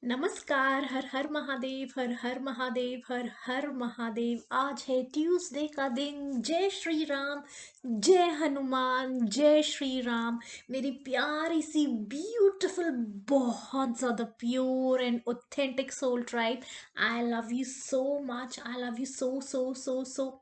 नमस्कार। हर हर महादेव, हर हर महादेव, हर हर महादेव। आज है ट्यूसडे का दिन। जय श्री राम, जय हनुमान, जय श्री राम। मेरी प्यारी सी ब्यूटीफुल, बहुत ज़्यादा pure and authentic soul tribe, I love you so much. I love you so so so so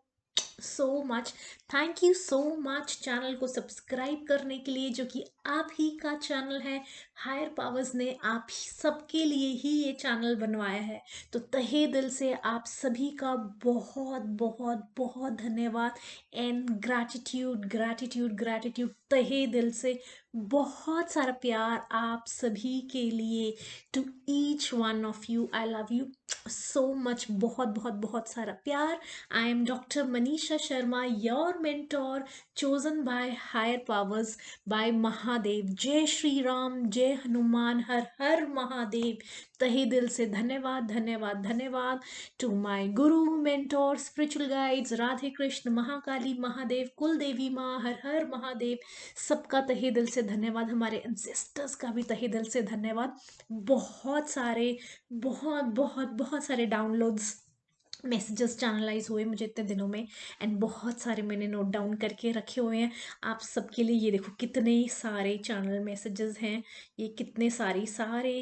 so much. Thank you so much channel को सब्सक्राइब करने के लिए, जो कि आप ही का चैनल है। हायर पावर्स ने आप ही सबके लिए ही ये चैनल बनवाया है, तो तहे दिल से आप सभी का बहुत बहुत बहुत धन्यवाद। एंड ग्रैटिट्यूड ग्रैटिट्यूड ग्रैटिट्यूड, तहे दिल से बहुत सारा प्यार आप सभी के लिए। To each one of you, I love you so much. बहुत बहुत बहुत सारा प्यार। I am doctor Manisha Sharma, your mentor, chosen by higher powers, by Mahadev. जय श्री राम, जय हनुमान, हर हर महादेव। तहे दिल से धन्यवाद धन्यवाद धन्यवाद to my Guru, mentor, spiritual guides, Radhe Krishna, Mahakali, Mahadev, कुल देवी माँ, हर हर महादेव। सबका तहे दिल से धन्यवाद। हमारे एंसेस्टर्स का भी तहे दिल से धन्यवाद। बहुत सारे, बहुत बहुत बहुत सारे डाउनलोड्स, मैसेजेस चैनलाइज हुए मुझे इतने दिनों में। एंड बहुत सारे मैंने नोट डाउन करके रखे हुए हैं आप सबके लिए। ये देखो कितने सारे चैनल मैसेजेस हैं, ये कितने सारे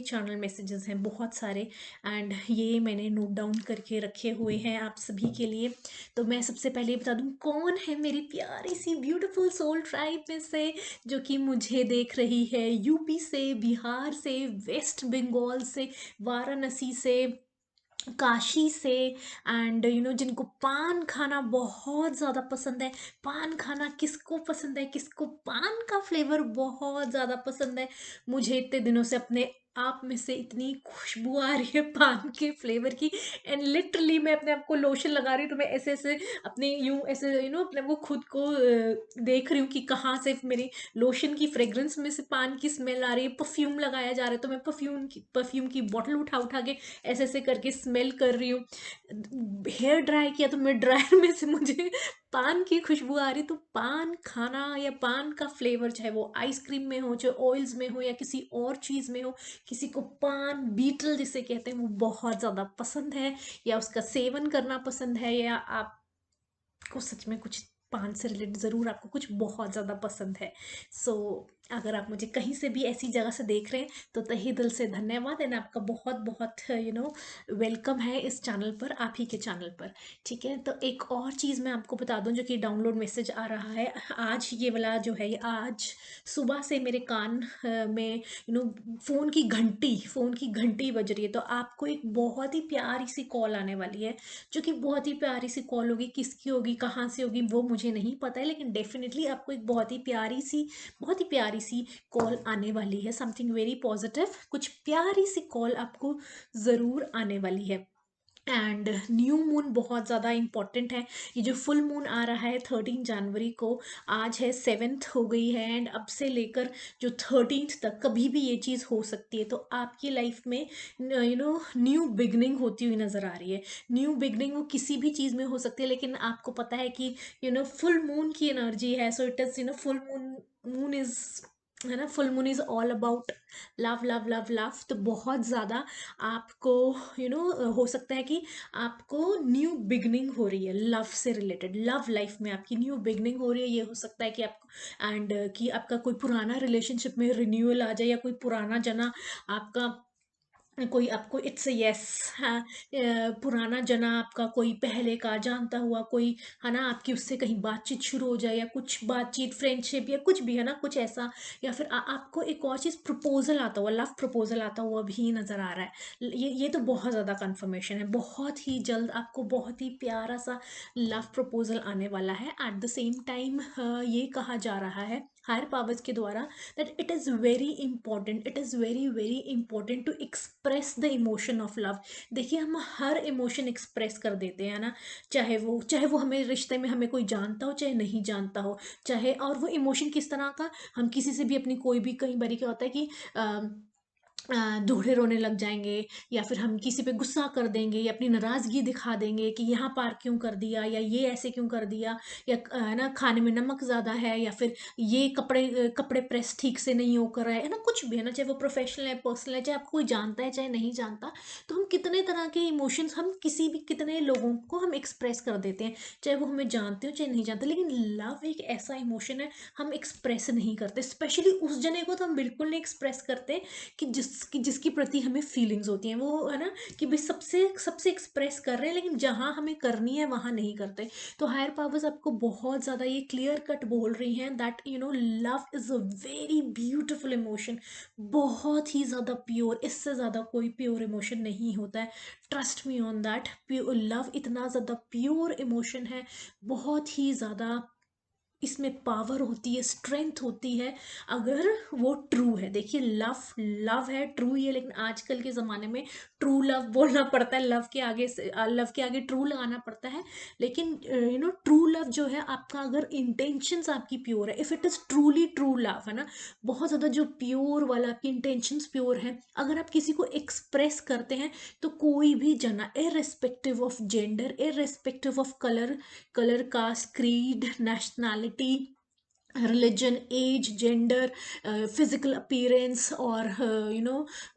चैनल मैसेजेस हैं, बहुत सारे। एंड ये मैंने नोट डाउन करके रखे हुए हैं आप सभी के लिए। तो मैं सबसे पहले बता दूं कौन है मेरी प्यारी सी ब्यूटीफुल सोल ट्राइब में से जो कि मुझे देख रही है। यूपी से, बिहार से, वेस्ट बंगाल से, वाराणसी से, काशी से। एंड जिनको पान खाना बहुत ज़्यादा पसंद है। पान खाना किसको पसंद है, किसको पान का फ्लेवर बहुत ज़्यादा पसंद है। मुझे इतने दिनों से अपने आप में से इतनी खुशबू आ रही है पान के फ्लेवर की। एंड लिटरली मैं अपने आप को लोशन लगा रही हूँ, तो मैं ऐसे ऐसे अपने यूं ऐसे अपने वो खुद को देख रही हूँ कि कहाँ से मेरी लोशन की फ्रेग्रेंस में से पान की स्मेल आ रही है। परफ्यूम लगाया जा रहा है, तो मैं परफ्यूम की बॉटल उठा उठा के ऐसे ऐसे करके स्मेल कर रही हूँ। हेयर ड्राई किया तो मैं ड्रायर में से मुझे पान की खुशबू आ रही। तो पान खाना या पान का फ्लेवर, चाहे वो आइसक्रीम में हो, चाहे ऑयल्स में हो, या किसी और चीज़ में हो, किसी को पान बीटल जिसे कहते हैं वो बहुत ज़्यादा पसंद है, या उसका सेवन करना पसंद है, या आपको सच में कुछ पान से रिलेटेड ज़रूर आपको कुछ बहुत ज़्यादा पसंद है। सो अगर आप मुझे कहीं से भी ऐसी जगह से देख रहे हैं तो तहे दिल से धन्यवाद। एंड आपका बहुत बहुत वेलकम है इस चैनल पर, आप ही के चैनल पर। ठीक है, तो एक और चीज़ मैं आपको बता दूं, जो कि डाउनलोड मैसेज आ रहा है आज, ये वाला जो है, ये आज सुबह से मेरे कान में फ़ोन की घंटी बज रही है। तो आपको एक बहुत ही प्यारी सी कॉल आने वाली है, जो कि बहुत ही प्यारी सी कॉल होगी। किसकी होगी, कहाँ से होगी, वो मुझे नहीं पता है, लेकिन डेफिनेटली आपको एक बहुत ही प्यारी सी कॉल आने वाली है। समथिंग वेरी पॉजिटिव, कुछ प्यारी सी कॉल आपको ज़रूर आने वाली है। एंड न्यू मून बहुत ज़्यादा इम्पॉर्टेंट है। ये जो फुल मून आ रहा है 13 जनवरी को, आज है 7th हो गई है। एंड अब से लेकर जो 13th तक कभी भी ये चीज़ हो सकती है। तो आपकी लाइफ में न्यू बिगनिंग होती हुई नज़र आ रही है। न्यू बिगनिंग वो किसी भी चीज़ में हो सकती है, लेकिन आपको पता है कि फुल मून की एनर्जी है। So it is full moon, moon is, है ना, full moon is all about love love love love. तो बहुत ज़्यादा आपको हो सकता है कि आपको न्यू बिगनिंग हो रही है लव से रिलेटेड, लव लाइफ में आपकी न्यू बिगनिंग हो रही है। ये हो सकता है कि आपको, एंड कि आपका कोई पुराना रिलेशनशिप में रिन्यूअल आ जाए, या कोई पुराना जना आपका, कोई आपको इट्स यस, हाँ, पुराना जना आपका कोई पहले का जानता हुआ कोई, है ना, आपकी उससे कहीं बातचीत शुरू हो जाए, या कुछ बातचीत, फ्रेंडशिप, या कुछ भी, है ना, कुछ ऐसा। या फिर आपको एक और चीज़, प्रपोजल आता हुआ, लव प्रपोजल आता हुआ भी नज़र आ रहा है। ये तो बहुत ज़्यादा कंफर्मेशन है। बहुत ही जल्द आपको बहुत ही प्यारा सा लव प्रपोजल आने वाला है। एट द सेम टाइम ये कहा जा रहा है हायर पावर्स के द्वारा that it is very important, it is very very important to express the emotion of love. देखिए, हम हर इमोशन एक्सप्रेस कर देते हैं ना, चाहे वो हमें रिश्ते में हमें कोई जानता हो, चाहे नहीं जानता हो, चाहे, और वो इमोशन किस तरह का, हम किसी से भी अपनी कोई भी, कई बारी क्या होता है कि दूल्हे रोने लग जाएँगे, या फिर हम किसी पे गुस्सा कर देंगे या अपनी नाराज़गी दिखा देंगे कि यहाँ पार क्यों कर दिया, या ये ऐसे क्यों कर दिया, या है ना, खाने में नमक ज़्यादा है, या फिर ये कपड़े प्रेस ठीक से नहीं होकर है ना? कुछ भी है ना, चाहे वो प्रोफ़ेशनल है, पर्सनल है, चाहे आपको कोई जानता है, चाहे नहीं जानता। तो हम कितने तरह के इमोशंस हम किसी भी कितने लोगों को हम एक्सप्रेस कर देते हैं, चाहे वो हमें जानते हो, चाहे नहीं जानते। लेकिन लव एक ऐसा इमोशन है, हम एक्सप्रेस नहीं करते। स्पेशली उस जने को तो हम बिल्कुल नहीं एक्सप्रेस करते कि जिसकी प्रति हमें फीलिंग्स होती हैं, वो है ना, कि भाई सबसे सबसे एक्सप्रेस कर रहे हैं, लेकिन जहाँ हमें करनी है वहाँ नहीं करते। तो हायर पावर्स आपको बहुत ज़्यादा ये क्लियर कट बोल रही हैं that love is a very beautiful emotion, बहुत ही ज़्यादा प्योर, इससे ज़्यादा कोई प्योर इमोशन नहीं होता है। Trust me on that, pure love इतना ज़्यादा प्योर इमोशन है, बहुत ही ज़्यादा इसमें पावर होती है, स्ट्रेंथ होती है, अगर वो ट्रू है। देखिए, लव लव है, ट्रू ही है, लेकिन आजकल के ज़माने में ट्रू लव बोलना पड़ता है, लव के आगे से लव के आगे ट्रू लगाना पड़ता है। लेकिन ट्रू लव जो है आपका, अगर इंटेंशंस आपकी प्योर है, if it is truly true love, है ना, बहुत ज़्यादा जो प्योर वाला आपकी इंटेंशंस प्योर हैं, अगर आप किसी को एक्सप्रेस करते हैं, तो कोई भी जना, irrespective of gender, irrespective of colour, caste, creed, nationality, religion, age, gender, physical appearance, और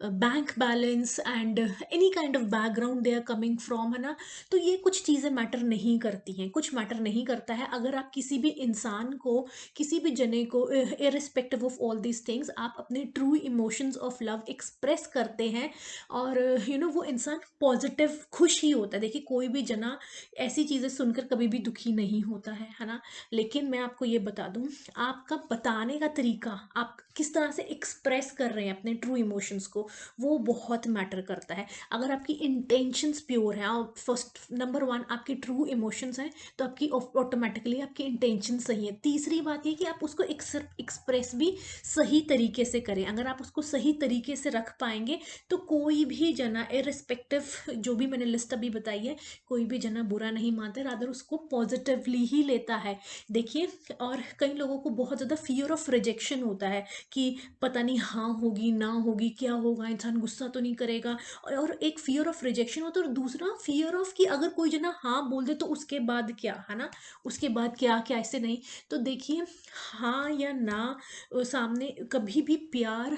bank balance, and any kind of background they are coming from, है ना। तो ये कुछ चीज़ें मैटर नहीं करती हैं, कुछ मैटर नहीं करता है। अगर आप किसी भी इंसान को, किसी भी जने को, irrespective of all these things, आप अपने true emotions of love express करते हैं, और वो इंसान पॉजिटिव खुश ही होता है। देखिए, कोई भी जना ऐसी चीज़ें सुनकर कभी भी दुखी नहीं होता है ना। लेकिन मैं आपको ये बता दूं, आपका बताने का तरीका, आप किस तरह से एक्सप्रेस कर रहे हैं अपने ट्रू इमोशंस को, वो बहुत मैटर करता है। अगर आपकी इंटेंशंस प्योर है, और फर्स्ट नंबर वन आपके ट्रू इमोशंस हैं, तो आपकी ऑटोमेटिकली आपकी इंटेंशन सही है। तीसरी बात ये कि आप उसको एक्सप्रेस भी सही तरीके से करें। अगर आप उसको सही तरीके से रख पाएंगे, तो कोई भी जना, इररिस्पेक्टिव, जो भी मैंने लिस्ट अभी बताई है, कोई भी जना बुरा नहीं मानता, रादर उसको पॉजिटिवली ही लेता है। देखिए, और कई लोगों को बहुत ज़्यादा फियर ऑफ रिजेक्शन होता है कि पता नहीं हाँ होगी ना होगी, क्या होगा, इंसान गुस्सा तो नहीं करेगा। और एक फियर ऑफ रिजेक्शन होता है, और दूसरा फियर ऑफ कि अगर कोई जना हाँ बोल दे तो उसके बाद क्या, है ना, उसके बाद क्या क्या, ऐसे नहीं। तो देखिए, हाँ या ना, सामने कभी भी प्यार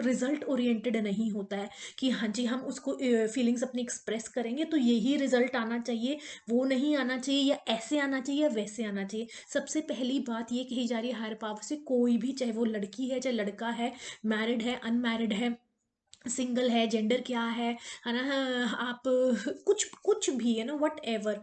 रिजल्ट ओरिएंटेड नहीं होता है कि हाँ जी, हम उसको फीलिंग्स अपनी एक्सप्रेस करेंगे तो यही रिजल्ट आना चाहिए, वो नहीं आना चाहिए, या ऐसे आना चाहिए, या वैसे आना चाहिए। सबसे पहली बात ये कही जा रही है हायर पावर से, कोई भी, चाहे वो लड़की है चाहे लड़का है, मैरिड है अनमैरिड है, सिंगल है, जेंडर क्या है ना, आप कुछ कुछ भी, है ना, वट एवर,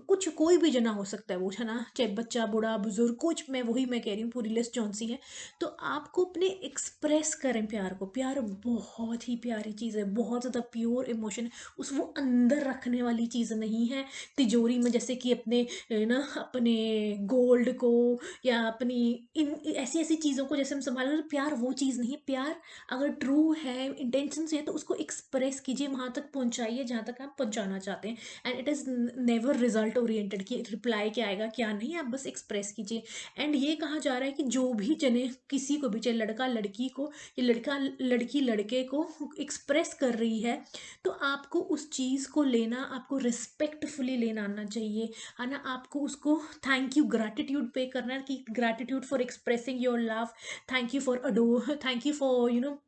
कुछ कोई भी जना हो सकता है वो, है ना, चाहे बच्चा, बूढ़ा, बुजुर्ग, कुछ, मैं कह रही हूँ, पूरी लिस्ट जौन सी है। तो आपको अपने एक्सप्रेस करें प्यार को। प्यार बहुत ही प्यारी चीज़ है, बहुत ज़्यादा प्योर इमोशन, उस वो अंदर रखने वाली चीज़ नहीं है, तिजोरी में, जैसे कि अपने ना अपने गोल्ड को, या अपनी इन ऐसी ऐसी चीज़ों को जैसे हम संभाल, प्यार वो चीज़ नहीं है। प्यार अगर ट्रू है, इंटेंशन से है, तो उसको एक्सप्रेस कीजिए, वहां तक पहुंचाइए जहां तक आप पहुंचाना चाहते हैं। And it is never result oriented कि रिप्लाई क्या आएगा क्या नहीं, आप बस एक्सप्रेस कीजिए। एंड ये कहा जा रहा है कि जो भी जने किसी को भी, चाहे लड़का लड़की को, या लड़का लड़की लड़के को एक्सप्रेस कर रही है, तो आपको उस चीज़ को लेना, आपको रिस्पेक्टफुली लेना आना चाहिए, है ना। आपको उसको थैंक यू, ग्रैटिट्यूड पे करना है, कि gratitude for expressing your love, thank you for adore, thank you for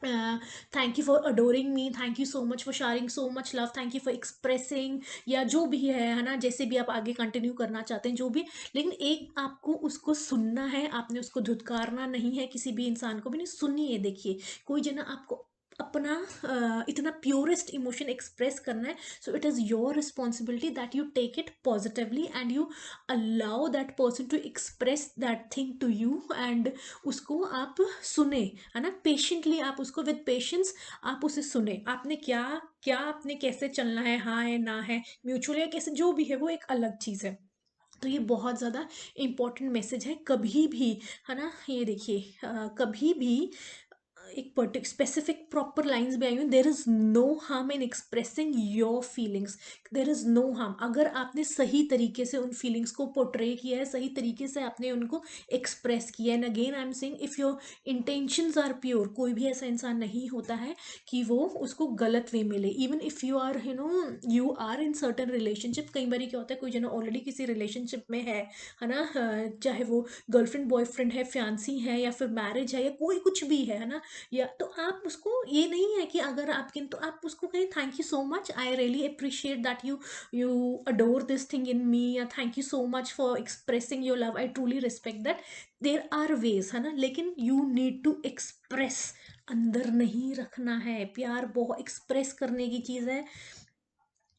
thank you for adoring me, thank you so much for sharing so much love, thank you for expressing, या जो भी है ना, जैसे भी आप आगे कंटिन्यू करना चाहते हैं, जो भी। लेकिन एक आपको उसको सुनना है, आपने उसको धुतकारना नहीं है, किसी भी इंसान को भी नहीं। सुनिए, देखिए, कोई जना आपको अपना इतना प्योरेस्ट इमोशन एक्सप्रेस करना है, so it is your responsibility that you take it positively, and you allow that person to express that thing to you, and उसको आप सुने, है ना, पेशेंटली। आप उसको विद पेशेंस आप उसे सुने, आपने क्या क्या, आपने कैसे चलना है, हाँ है ना है, म्यूचुअल या कैसे, जो भी है वो एक अलग चीज़ है। तो ये बहुत ज़्यादा इम्पोर्टेंट मैसेज है। कभी भी, है ना, ये देखिए, कभी भी एक पर्टिक स्पेसिफिक प्रॉपर लाइंस भी आई हुई, there is no harm in expressing your feelings, there is no harm. अगर आपने सही तरीके से उन फीलिंग्स को पोर्ट्रे किया है, सही तरीके से आपने उनको एक्सप्रेस किया है, and again I am saying if your intentions are pure, कोई भी ऐसा इंसान नहीं होता है कि वो उसको गलत वे मिले। Even if you are you are in certain relationship, कई बार क्या होता है कोई जना ऑलरेडी किसी रिलेशनशिप में है ना, चाहे वो गर्लफ्रेंड बॉयफ्रेंड है, फ्यांसी है, या फिर मैरिज है, या कोई कुछ भी है ना, या तो आप उसको, ये नहीं है कि अगर आपके, तो आप उसको कहें thank you so much, I really appreciate that you adore this thing in me, या thank you so much for expressing your love, I truly respect that. There are ways, है ना, लेकिन यू नीड टू एक्सप्रेस, अंदर नहीं रखना है। प्यार बहुत एक्सप्रेस करने की चीज़ है,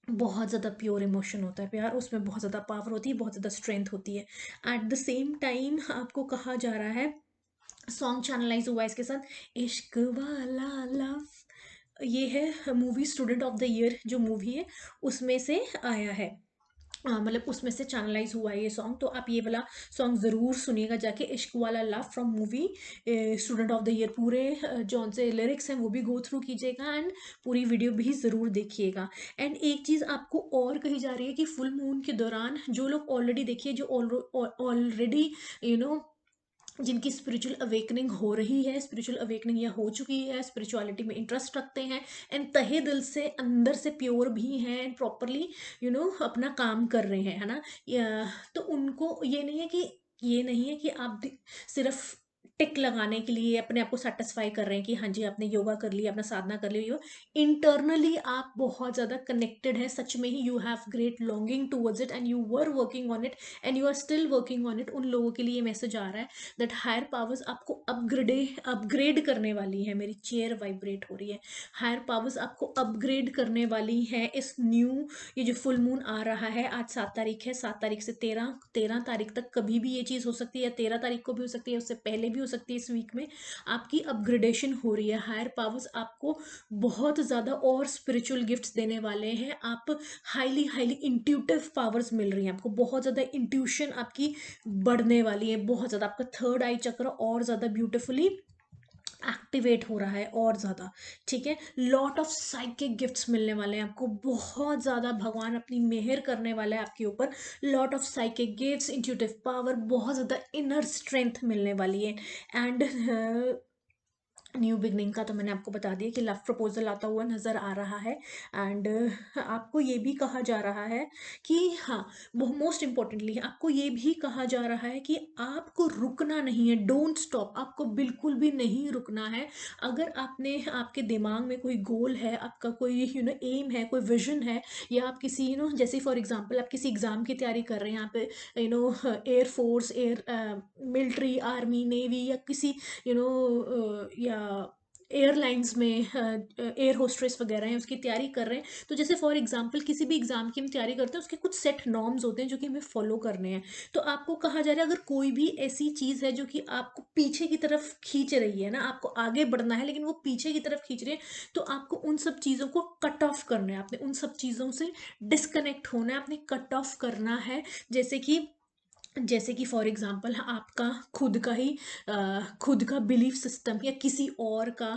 बहुत ज़्यादा प्योर इमोशन होता है प्यार, उसमें बहुत ज़्यादा पावर होती है, बहुत ज़्यादा स्ट्रेंथ होती है। एट द सेम टाइम आपको कहा जा रहा है, सॉन्ग चैनलाइज हुआ है इसके साथ, इश्क वाला लव, ये है movie student of the year जो मूवी है उसमें से आया है, मतलब उसमें से चैनलाइज हुआ है ये सॉन्ग। तो आप ये वाला सॉन्ग ज़रूर सुनिएगा जाके, इश्क वाला love from movie student of the year. पूरे जौन से लिरिक्स हैं वो भी गो थ्रू कीजिएगा, एंड पूरी वीडियो भी ज़रूर देखिएगा। एंड एक चीज़ आपको और कही जा रही है कि फुल मून के दौरान जो लोग ऑलरेडी, देखिए जो ऑलरेडी यू नो जिनकी स्पिरिचुअल अवेकनिंग हो रही है, स्पिरिचुअल अवेकनिंग या हो चुकी है, स्पिरिचुअलिटी में इंटरेस्ट रखते हैं, एंड तहे दिल से अंदर से प्योर भी हैं, एंड प्रॉपरली अपना काम कर रहे हैं, है ना, तो उनको ये नहीं है कि आप सिर्फ टिक लगाने के लिए अपने आप को सेटिस्फाई कर रहे हैं कि हाँ जी आपने योगा कर लिया, अपना साधना कर लिया। इंटरनली आप बहुत ज़्यादा कनेक्टेड हैं, सच में ही you have great longing towards it, and you were working on it, and you are still working on it. उन लोगों के लिए ये मैसेज आ रहा है दैट हायर पावर्स आपको अपग्रेड करने वाली है। मेरी चेयर वाइब्रेट हो रही है। हायर पावर्स आपको अपग्रेड करने वाली है इस न्यू, ये जो फुल मून आ रहा है, आज 7 तारीख है, 7 तारीख से 13 तारीख तक कभी भी ये चीज़ हो सकती है, या 13 तारीख को भी हो सकती है, उससे पहले भी हो सकती है। इस वीक में आपकी अपग्रेडेशन हो रही है। हायर पावर्स आपको बहुत ज़्यादा और स्पिरिचुअल गिफ्ट्स देने वाले हैं। आप हाईली हाईली इंट्यूटिव पावर्स मिल रही हैं आपको, बहुत ज़्यादा इंट्यूशन आपकी बढ़ने वाली है, बहुत ज़्यादा आपका थर्ड आई चक्र और ज़्यादा ब्यूटिफुली एक्टिवेट हो रहा है और ज़्यादा, ठीक है। लॉट ऑफ साइकिक गिफ्ट्स मिलने वाले हैं आपको, बहुत ज़्यादा भगवान अपनी मेहर करने वाला है आपके ऊपर। Lot of psychic gifts, intuitive power, बहुत ज़्यादा इनर स्ट्रेंथ मिलने वाली है। एंड न्यू बिगनिंग का तो मैंने आपको बता दिया कि लव प्रपोजल आता हुआ नज़र आ रहा है। एंड आपको ये भी कहा जा रहा है कि हाँ, मोस्ट इम्पॉर्टेंटली आपको ये भी कहा जा रहा है कि आपको रुकना नहीं है, डोंट स्टॉप, आपको बिल्कुल भी नहीं रुकना है। अगर आपने, आपके दिमाग में कोई गोल है, आपका कोई एम है, कोई विजन है, या आप किसी जैसे फॉर एग्जांपल आप किसी एग्ज़ाम की तैयारी कर रहे हैं, आप एयरफोर्स, मिलिट्री, आर्मी, नेवी, या किसी या एयरलाइंस में एयर होस्ट्रेस वगैरह हैं, उसकी तैयारी कर रहे हैं, तो जैसे फॉर एग्जांपल किसी भी एग्जाम की हम तैयारी करते हैं, उसके कुछ सेट नॉर्म्स होते हैं जो कि हमें फॉलो करने हैं। तो आपको कहा जा रहा है अगर कोई भी ऐसी चीज़ है जो कि आपको पीछे की तरफ खींच रही है ना, आपको आगे बढ़ना है लेकिन वो पीछे की तरफ खींच रही है, तो आपको उन सब चीज़ों को कट ऑफ करना है, आपने उन सब चीज़ों से डिस्कनेक्ट होना है, आपने कट ऑफ करना है। जैसे कि फॉर एग्जांपल आपका खुद का बिलीफ सिस्टम, या किसी और का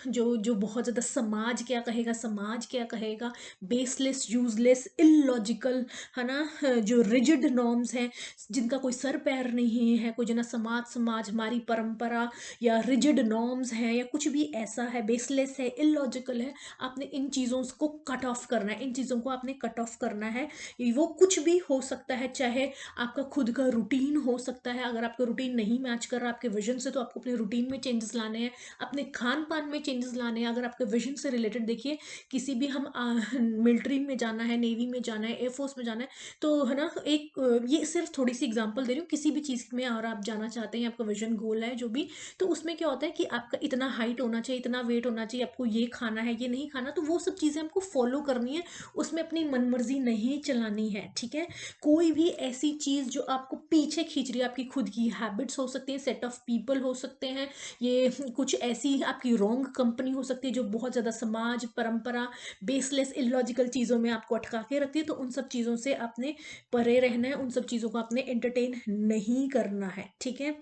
जो बहुत ज़्यादा समाज क्या कहेगा, बेसलेस, यूजलेस, इलॉजिकल, है ना, जो रिजिड नॉर्म्स हैं, जिनका कोई सर पैर नहीं है, कोई जना समाज हमारी परंपरा या रिजिड नॉर्म्स हैं, या कुछ भी ऐसा है, बेसलेस है, इलॉजिकल है, आपने इन चीज़ों को कट ऑफ करना है, इन चीज़ों को आपने कट ऑफ करना है। वो कुछ भी हो सकता है, चाहे आपका खुद का रूटीन हो सकता है, अगर आपका रूटीन नहीं मैच कर रहा आपके विजन से, तो आपको अपने रूटीन में चेंजेस लाने हैं, अपने खान पान में चेंजेस लाने हैं। अगर आपके विजन से रिलेटेड, देखिए किसी भी हम मिलिट्री में जाना है, नेवी में जाना है, एयरफोर्स में जाना है, तो है ना, ये सिर्फ थोड़ी सी एग्जांपल दे रही हूँ, किसी भी चीज़ में अगर आप जाना चाहते हैं, आपका विजन गोल है जो भी, तो उसमें क्या होता है कि आपका इतना हाइट होना चाहिए, इतना वेट होना चाहिए, आपको ये खाना है, ये नहीं खाना, तो वो सब चीज़ें आपको फॉलो करनी है, उसमें अपनी मनमर्जी नहीं चलानी है, ठीक है। कोई भी ऐसी चीज़ जो आपको पीछे खींच रही है, आपकी खुद की हैबिट्स हो सकती हैं, सेट ऑफ पीपल हो सकते हैं, ये कुछ ऐसी आपकी रॉन्ग कंपनी हो सकती है जो बहुत ज़्यादा समाज, परंपरा, बेसलेस, इलॉजिकल चीज़ों में आपको अटका के रखती है, तो उन सब चीज़ों से आपने परे रहना है, उन सब चीज़ों को आपने एंटरटेन नहीं करना है, ठीक है।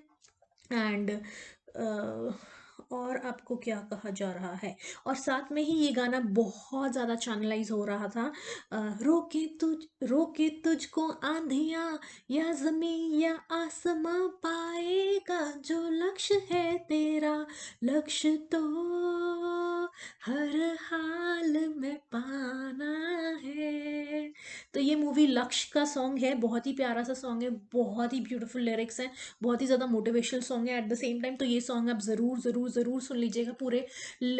एंड और आपको क्या कहा जा रहा है। और साथ में ही ये गाना बहुत ज़्यादा चैनलाइज हो रहा था। रोके तुझको आंधियाँ या ज़मीं या आसमां, पाएगा जो लक्ष्य है तेरा, लक्ष्य तो हर हाल में पाना है। तो ये मूवी लक्ष्य का सॉन्ग है, बहुत ही प्यारा सा सॉन्ग है, बहुत ही ब्यूटीफुल लिरिक्स हैं, बहुत ही ज़्यादा मोटिवेशनल सॉन्ग है एट द सेम टाइम। तो ये सॉन्ग आप ज़रूर ज़रूर ज़रूर सुन लीजिएगा, पूरे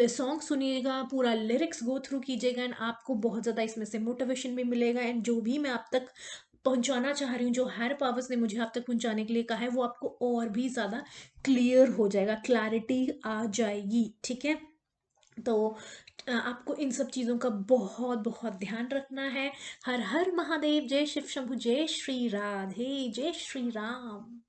सॉन्ग सुनिएगा, पूरा लिरिक्स गो थ्रू कीजिएगा, एंड आपको बहुत ज़्यादा इसमें से मोटिवेशन भी मिलेगा। एंड जो भी मैं आप तक पहुंचाना चाह रही हूँ, जो हायर पावर्स ने मुझे आप तक पहुंचाने के लिए कहा है, वो आपको और भी ज़्यादा क्लियर हो जाएगा, क्लैरिटी आ जाएगी। ठीक है, तो आपको इन सब चीज़ों का बहुत बहुत ध्यान रखना है। हर हर महादेव, जय शिव शंभु, जय श्री राधे, जय श्री राम।